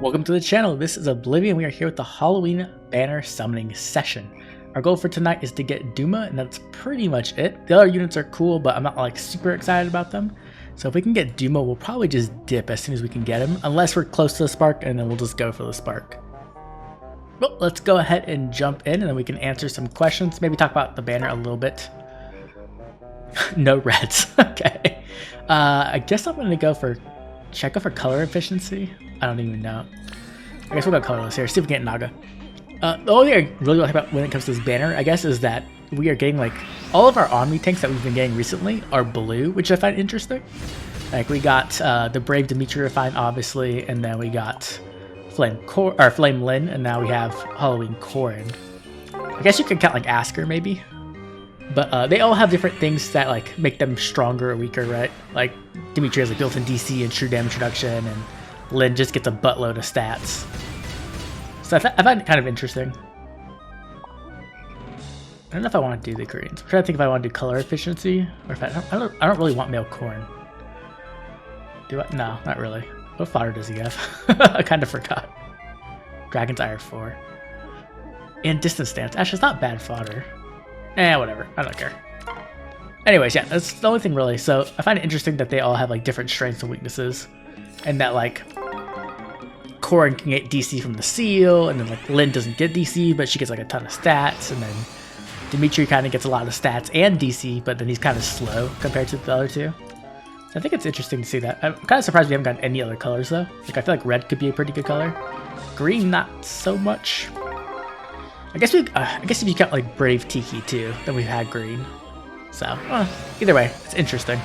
Welcome to the channel. This is Oblivion. We are here with the Halloween banner summoning session. Our goal for tonight is to get Duma, and that's pretty much it. The other units are cool, but I'm not like super excited about them. So if we can get Duma, we'll probably just dip as soon as we can get him, unless we're close to the spark, and then we'll just go for the spark. Well, let's go ahead and jump in, and then we can answer some questions. Maybe talk about the banner a little bit. No reds. Okay. I guess I'm gonna go for. Should I go for color efficiency? I don't even know. I guess we'll go colorless here. See if we can get Naga. The only thing I really like about when it comes to this banner, I guess, is that we are getting like all of our Omni tanks that we've been getting recently are blue, which I find interesting. Like we got the Brave Dimitri refined, obviously, and then we got Flame Lyn, and now we have Halloween Corrin. I guess you can count like Asker maybe, but they all have different things that like make them stronger or weaker, right? Like Dimitri has like built-in DC and true damage reduction, and Lyn just gets a buttload of stats. So I find it kind of interesting. I don't know if I want to do the Corrins. I'm trying to think if I want to do color efficiency, or if I don't really want male Corrin. Do I? No, not really. What fodder does he have? I kind of forgot. Dragon's Ire 4. And Distance Stance. Actually, it's not bad fodder. Whatever. I don't care. Anyways, yeah, that's the only thing really. So I find it interesting that they all have like different strengths and weaknesses. And that like Corrin can get DC from the seal, and then like Lyn doesn't get DC, but she gets like a ton of stats, and then Dimitri kind of gets a lot of stats and DC, but then he's kind of slow compared to the other two. So I think it's interesting to see that. I'm kind of surprised we haven't gotten any other colors though. Like I feel like red could be a pretty good color. Green, not so much. I guess if you count like Brave Tiki too, then we've had green. So either way, it's interesting.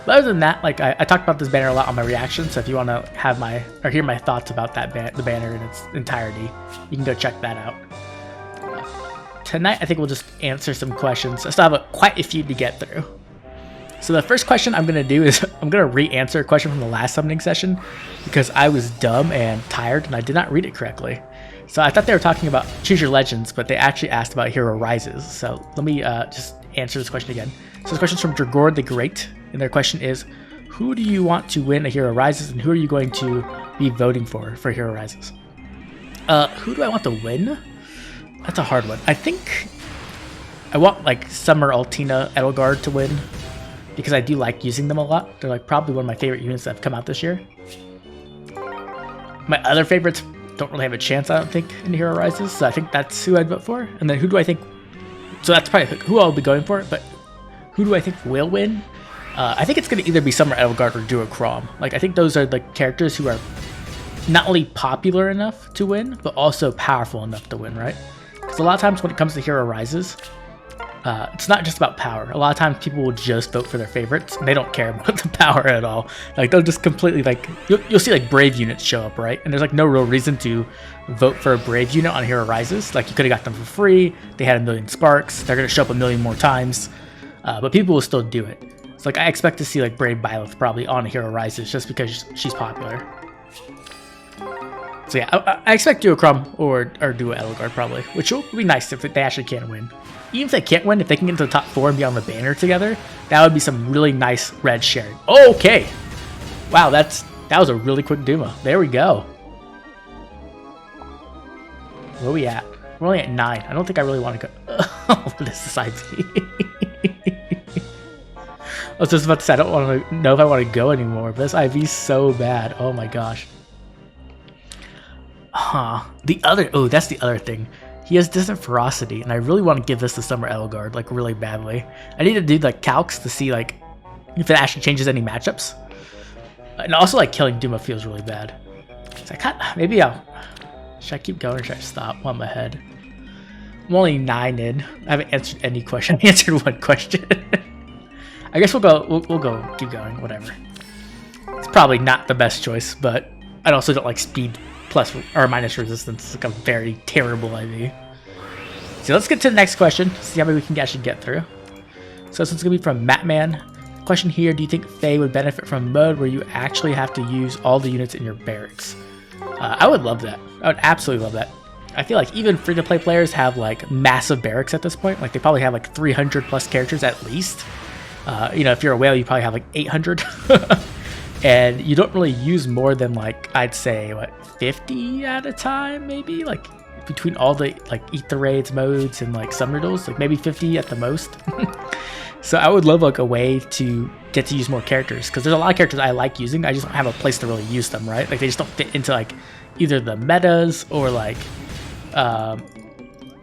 But other than that, like I talked about this banner a lot on my reaction, so if you want to have hear my thoughts about that the banner in its entirety, you can go check that out. Tonight, I think we'll just answer some questions. I still have quite a few to get through. So the first question I'm gonna do is I'm gonna re-answer a question from the last summoning session because I was dumb and tired and I did not read it correctly. So I thought they were talking about Choose Your Legends, but they actually asked about Hero Rises. So let me just answer this question again. So this question's from Dragor the Great, and their question is, who do you want to win a Hero Rises, and who are you going to be voting for Hero Rises? Who do I want to win? That's a hard one. I think I want like Summer Altina Edelgard to win, because I do like using them a lot. They're like probably one of my favorite units that have come out this year. My other favorites don't really have a chance, I don't think, in Hero Rises, so I think that's who I'd vote for. And then who do I think... So that's probably who I'll be going for, but who do I think will win? I think it's going to either be Summer Edelgard or Duocrom. Like, I think those are the characters who are not only popular enough to win, but also powerful enough to win, right? Because a lot of times when it comes to Hero Rises, it's not just about power. A lot of times people will just vote for their favorites, and they don't care about the power at all. Like, they'll just completely, like, you'll see, like, Brave units show up, right? And there's, like, no real reason to vote for a Brave unit on Hero Rises. Like, you could have got them for free. They had 1,000,000 sparks. They're going to show up 1,000,000 more times. But people will still do it. So, like, I expect to see, like, Brave Byleth probably on Hero Rises just because she's popular. So, yeah, I expect Duocrom or Duo Edelgard probably, which will be nice if they actually can win. Even if they can't win, if they can get into the top 4 and be on the banner together, that would be some really nice red sharing. Okay! Wow, that was a really quick Duma. There we go. Where are we at? We're only at 9. I don't think I really want to go. Oh, this is IV. I was just about to say, I don't want to know if I want to go anymore, but this IV is so bad. Oh my gosh. That's the other thing. He has Distant Ferocity, and I really want to give this to Summer Edelgard, like, really badly. I need to do, like, calcs to see, like, if it actually changes any matchups. And also, like, killing Duma feels really bad. So maybe should I keep going or should I stop while I'm ahead? I'm only 9 in. I haven't answered any question. I answered one question. I guess we'll go, keep going, whatever. It's probably not the best choice, but I also don't like speed plus or minus resistance. It's like a very terrible IV. So let's get to the next question, see how many we can actually get through. So this one's gonna be from Mattman. Question here, do you think Fae would benefit from a mode where you actually have to use all the units in your barracks? I would love that. I would absolutely love that. I feel like even free-to-play players have like massive barracks at this point. Like they probably have like 300 plus characters at least. You know, if you're a whale, you probably have like 800. And you don't really use more than like, I'd say, what, 50 at a time, maybe? Like, between all the like eat the raids modes and like summoner duels, like maybe 50 at the most. So I would love like a way to get to use more characters, because there's a lot of characters I like using. I just don't have a place to really use them, right? Like they just don't fit into like either the metas or like I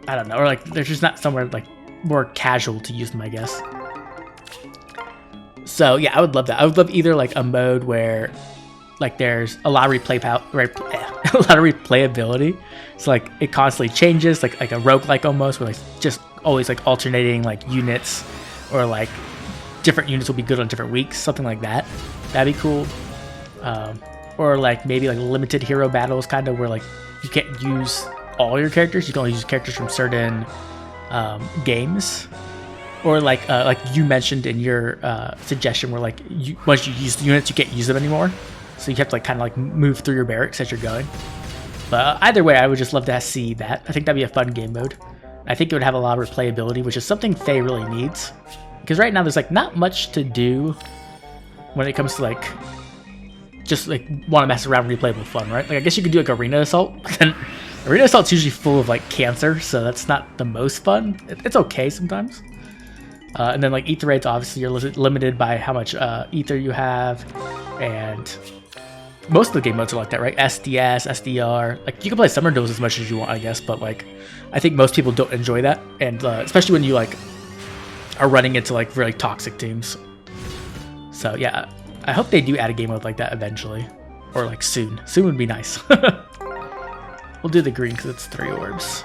don't know, or like there's just not somewhere like more casual to use them, I guess. So yeah, I would love that. I would love either like a mode where like there's a lot of replayability. So like it constantly changes, like a roguelike almost, where like just always like alternating like units, or like different units will be good on different weeks, something like that. That'd be cool. Or like maybe like limited hero battles, kind of, where like you can't use all your characters. You can only use characters from certain games. Or like you mentioned in your suggestion, where like once you use the units, you can't use them anymore. So you have to like kind of like move through your barracks as you're going. But either way, I would just love to see that. I think that'd be a fun game mode. I think it would have a lot of replayability, which is something Faye really needs. Because right now there's like not much to do when it comes to like just like want to mess around with replayable fun, right? Like I guess you could do like Arena Assault. And Arena Assault's usually full of like cancer, so that's not the most fun. It's okay sometimes. And then like ether rates, obviously you're limited by how much ether you have, and most of the game modes are like that, right? SDS, SDR, like you can play summer duels as much as you want, I guess, but like I think most people don't enjoy that, and especially when you like are running into like really toxic teams. So yeah, I hope they do add a game mode like that eventually, or like soon. Soon would be nice. We'll do the green because it's 3 orbs.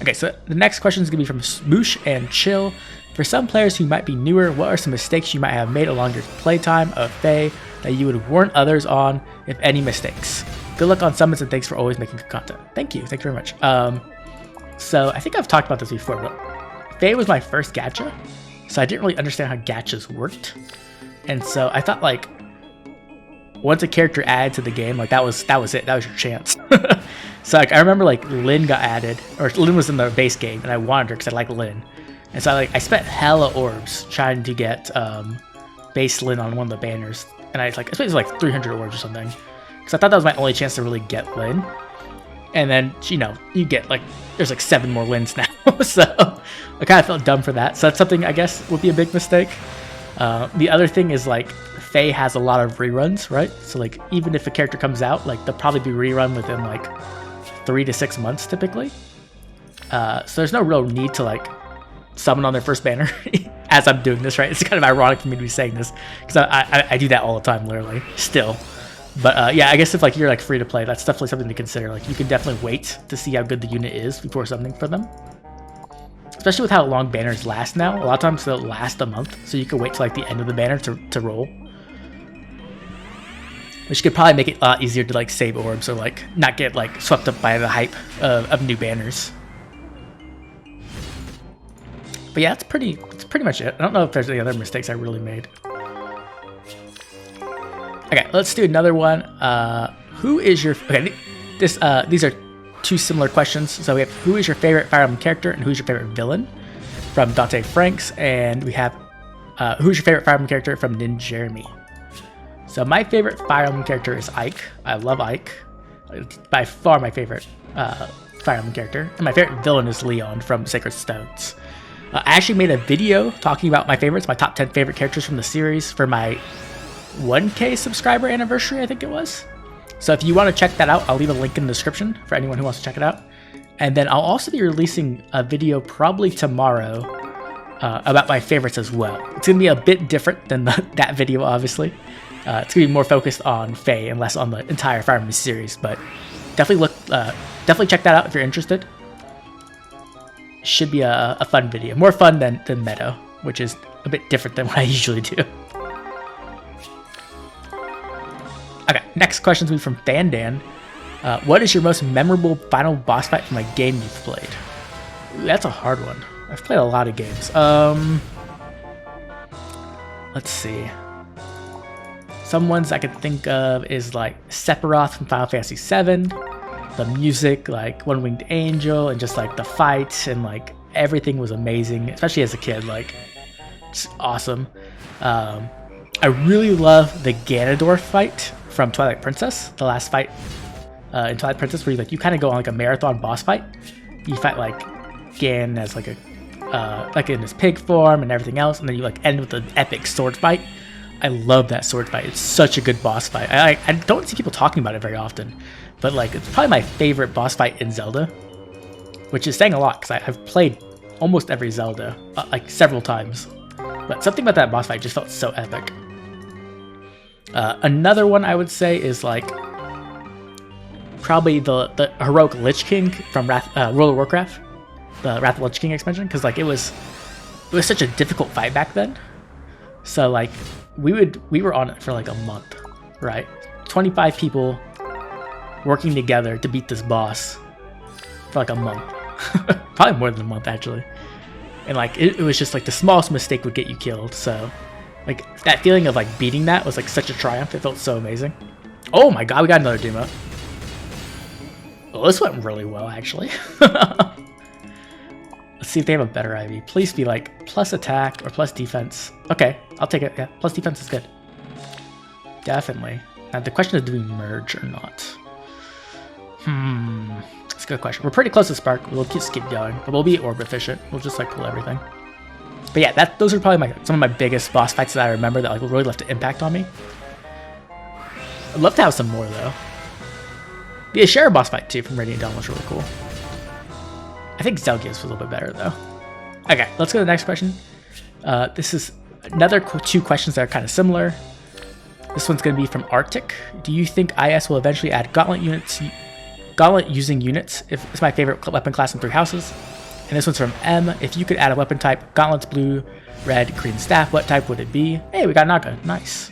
Okay, so the next question is gonna be from Smoosh and Chill. For some players who might be newer, what are some mistakes you might have made along your playtime of Faye that you would warn others on, if any mistakes? Good luck on summons, and thanks for always making good content. Thank you very much. So I think I've talked about this before, but Faye was my first gacha, so I didn't really understand how gachas worked. And so I thought like once a character added to the game, like that was it, that was your chance. So like I remember like Lynn got added, or Lynn was in the base game, and I wanted her because I like Lynn. And so I spent hella orbs trying to get base Lynn on one of the banners, and I spent like 300 orbs or something, because I thought that was my only chance to really get Lynn. And then, you know, you get like there's like 7 more Lyns now, so I kind of felt dumb for that. So that's something I guess would be a big mistake. The other thing is like Faye has a lot of reruns, right? So like even if a character comes out, like they'll probably be rerun within like 3 to 6 months typically. So there's no real need to like summon on their first banner as I'm doing this, right? It's kind of ironic for me to be saying this, because I do that all the time, literally, still. But yeah, I guess if like you're like free to play, that's definitely something to consider. Like you can definitely wait to see how good the unit is before summoning for them. Especially with how long banners last now. A lot of times they'll last a month, so you can wait till like the end of the banner to roll. Which could probably make it a lot easier to like save orbs, or like not get like swept up by the hype of new banners. But yeah, that's pretty much it. I don't know if there's any other mistakes I really made. Okay, let's do another one. Who is your... Okay, these are 2 similar questions. So we have, who is your favorite Fire Emblem character, and who's your favorite villain? From Dante Franks. And we have, who's your favorite Fire Emblem character? From Nin Jeremy. So my favorite Fire Emblem character is Ike. I love Ike. It's by far my favorite Fire Emblem character. And my favorite villain is Leon from Sacred Stones. I actually made a video talking about my favorites, my top 10 favorite characters from the series, for my 1K subscriber anniversary, I think it was. So if you want to check that out, I'll leave a link in the description for anyone who wants to check it out. And then I'll also be releasing a video probably tomorrow about my favorites as well. It's going to be a bit different than that video, obviously. It's going to be more focused on Faye and less on the entire Fire Emblem series, but definitely check that out if you're interested. Should be a fun video. More fun than Meadow, which is a bit different than what I usually do. Okay, next question is going to be from Fandan. What is your most memorable final boss fight from a game you've played? Ooh, that's a hard one. I've played a lot of games. Let's see. Some ones I could think of is like Sephiroth from Final Fantasy VII. The music, like One Winged Angel, and just like the fights, and like everything was amazing, especially as a kid. Like It's awesome. I really love the Ganondorf fight from Twilight Princess, the last fight in Twilight Princess, where you kind of go on like a marathon boss fight. You fight like Gan as like in his pig form and everything else, and then you like end with an epic sword fight. I love that sword fight. It's such a good boss fight. I don't see people talking about it very often, but like it's probably my favorite boss fight in Zelda, which is saying a lot because I've played almost every Zelda like several times. But something about that boss fight just felt so epic. Another one I would say is like probably the heroic Lich King from World of Warcraft, the Wrath of Lich King expansion, because like it was such a difficult fight back then. So like we were on it for like a month, right? 25 people working together to beat this boss for like a month, probably more than a month actually. And like it was just like the smallest mistake would get you killed. So like that feeling of like beating that was like such a triumph. It felt so amazing. Oh my god, we got another Duma. Well, this went really well actually. Let's see if they have a better IV. Please be like plus attack or plus defense. Okay, I'll take it. Yeah, plus defense is good. Definitely. Now the question is, do we merge or not? That's a good question. We're pretty close to Spark. We'll just keep going, but we'll be orb efficient. We'll just like pull everything. But yeah, those are probably some of my biggest boss fights that I remember that like really left an impact on me. I'd love to have some more though. The Ashera boss fight too from Radiant Dawn was really cool. I think Zelgius was a little bit better though. Okay, let's go to the next question. This is another two questions that are kind of similar. This one's going to be from Arctic. Do you think IS will eventually add Gauntlet using units? If it's my favorite weapon class in 3 houses. And this one's from M. If you could add a weapon type, Gauntlets, blue, red, green staff, what type would it be? Hey, we got Naga. Nice.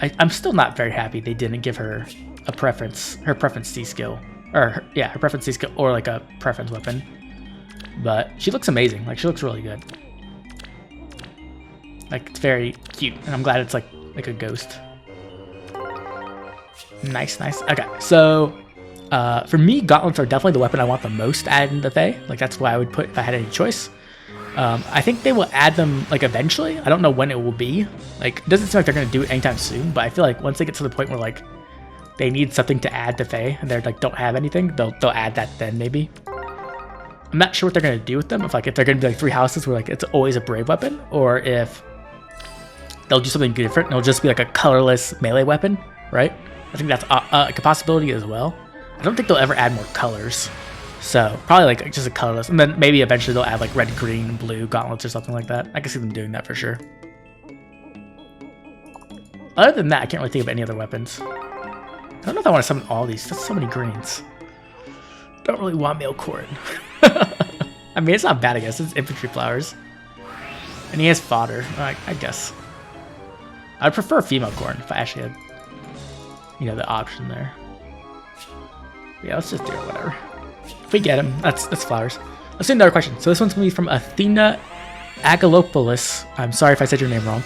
I'm still not very happy they didn't give her a preference, her preference C skill. Or, yeah, her preference C skill or like a preference weapon. But she looks amazing. Like, she looks really good. Like, it's very cute. And I'm glad it's like a ghost. Nice, nice. Okay, so for me, Gauntlets are definitely the weapon I want the most added in the Fae. Like, that's what I would put if I had any choice. I think they will add them, like, eventually. I don't know when it will be. Like, it doesn't seem like they're going to do it anytime soon, but I feel like once they get to the point where, like, they need something to add to Fae, and they're, like, don't have anything, they'll add that then, maybe. I'm not sure what they're going to do with them. If they're going to be, like, 3 houses where, like, it's always a brave weapon, or if they'll do something different, and it'll just be, like, a colorless melee weapon, right? I think that's a possibility as well. I don't think they'll ever add more colors. So, probably like just a colorless. And then maybe eventually they'll add like red, green, blue gauntlets or something like that. I can see them doing that for sure. Other than that, I can't really think of any other weapons. I don't know if I want to summon all these. That's so many greens. Don't really want male Corrin. I mean, it's not bad, I guess. It's infantry flowers. And he has fodder. I guess. I'd prefer female Corrin if I actually had, you know, the option there. Yeah, let's just do it, whatever. If we get him, that's flowers. Let's do another question. So this one's going to be from Athena Agalopoulos. I'm sorry if I said your name wrong.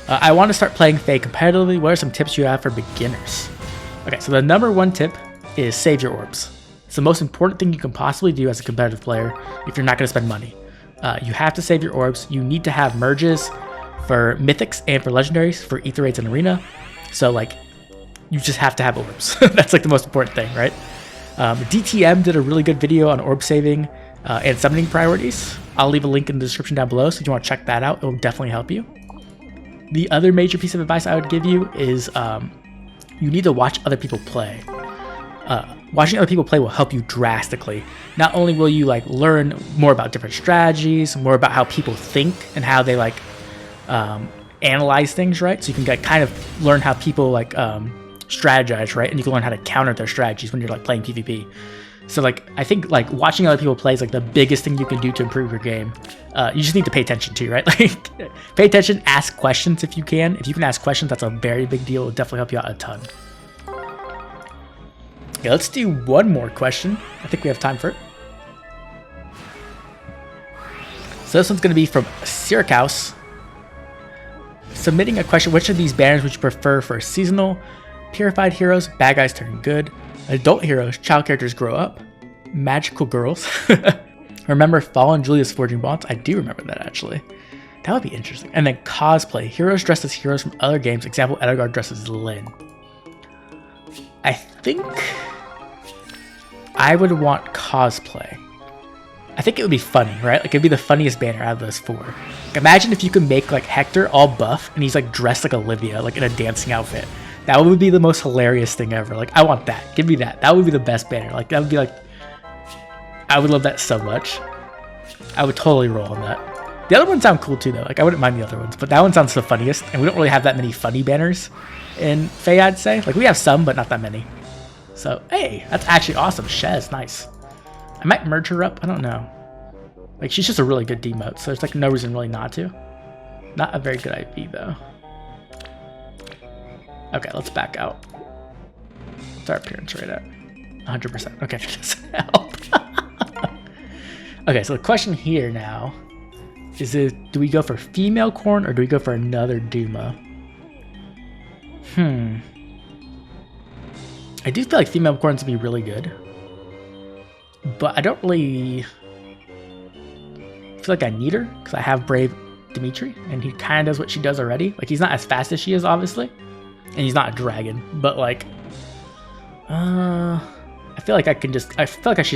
I want to start playing Fae competitively. What are some tips you have for beginners? Okay, so the number 1 tip is save your orbs. It's the most important thing you can possibly do as a competitive player if you're not going to spend money. You have to save your orbs. You need to have merges for mythics and for legendaries for Ether Raids and Arena. So, like, you just have to have orbs. That's, like, the most important thing, right? DTM did a really good video on orb saving and summoning priorities. I'll leave a link in the description down below, so if you want to check that out, it will definitely help you. The other major piece of advice I would give you is you need to watch other people play. Watching other people play will help you drastically. Not only will you like learn more about different strategies, more about how people think and how they like analyze things, right? So you can kind of learn how people like strategize, right? And you can learn how to counter their strategies when you're like playing PvP. So like I think like watching other people play is like the biggest thing you can do to improve your game. You just need to pay attention to, right? Like pay attention, ask questions if you can. If you can ask questions, that's a very big deal. It'll definitely help you out a ton. Okay, let's do one more question. I think we have time for it. So this one's going to be from Syracuse. Submitting a question, which of these banners would you prefer for seasonal? Purified heroes, bad guys turn good. Adult heroes, child characters grow up. Magical girls. Remember Fallen Julius Forging Bonds? I do remember that actually. That would be interesting. And then cosplay. Heroes dressed as heroes from other games. Example, Edgar dressed as Lyn. I think I would want cosplay. I think it would be funny, right? Like, it'd be the funniest banner out of those four. Like, imagine if you could make, like, Hector all buff, and he's, like, dressed like Olivia, like, in a dancing outfit. That would be the most hilarious thing ever. Like, I want that. Give me that. That would be the best banner. Like, that would be, like... I would love that so much. I would totally roll on that. The other ones sound cool, too, though. Like, I wouldn't mind the other ones, but that one sounds the funniest, and we don't really have that many funny banners in Faye, I'd say. Like, we have some, but not that many. So, hey, that's actually awesome. Shez, nice. I might merge her up. I don't know. Like, she's just a really good demote, so there's, like, no reason really not to. Not a very good IV, though. Okay, let's back out. What's our appearance rate at? 100%. Okay, that doesn't help. Okay, so the question here now is, do we go for female Corrin or do we go for another Duma? I do feel like female Corrins would be really good, but I don't really feel like I need her because I have Brave Dimitri and he kind of does what she does already. Like, he's not as fast as she is, obviously, and he's not a dragon, but like, I feel like I should just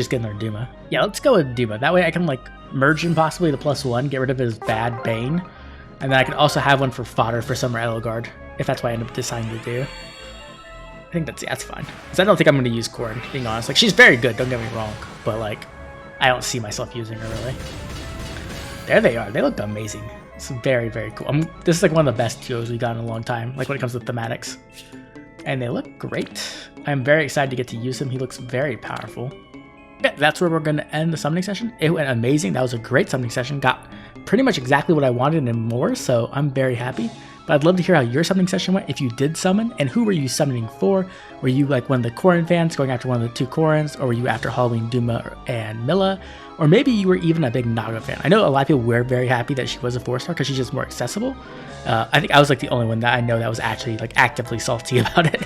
get another Duma. Yeah, let's go with Duma. That way I can, like, merge him possibly to +1, get rid of his bad Bane, and then I can also have one for fodder for Summer Edelgard, if that's what I end up deciding to do. I think that's fine. Because I don't think I'm going to use Corrin, being honest. Like, she's very good, don't get me wrong, but, like, I don't see myself using her, really. There they are. They look amazing. It's very, very cool. This is, like, one of the best TOs we've gotten in a long time, like, when it comes to thematics. And they look great. I'm very excited to get to use him. He looks very powerful. Yeah, that's where we're going to end the summoning session. It went amazing. That was a great summoning session. Got pretty much exactly what I wanted and more, so I'm very happy. But I'd love to hear how your summoning session went, if you did summon, and who were you summoning for? Were you like one of the Corrin fans going after one of the two Corrins, or were you after Halloween Duma and Milla? Or maybe you were even a big Naga fan. I know a lot of people were very happy that she was a 4-star because she's just more accessible. I think I was like the only one that I know that was actually like actively salty about it.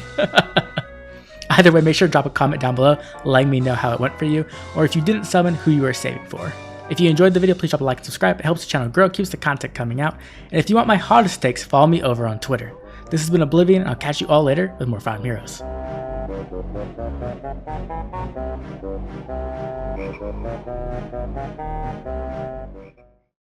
Either way, make sure to drop a comment down below letting me know how it went for you, or if you didn't summon, who you were saving for. If you enjoyed the video, please drop a like and subscribe. It helps the channel grow, keeps the content coming out. And if you want my hottest takes, follow me over on Twitter. This has been Oblivion, and I'll catch you all later with more Fire Emblem Heroes.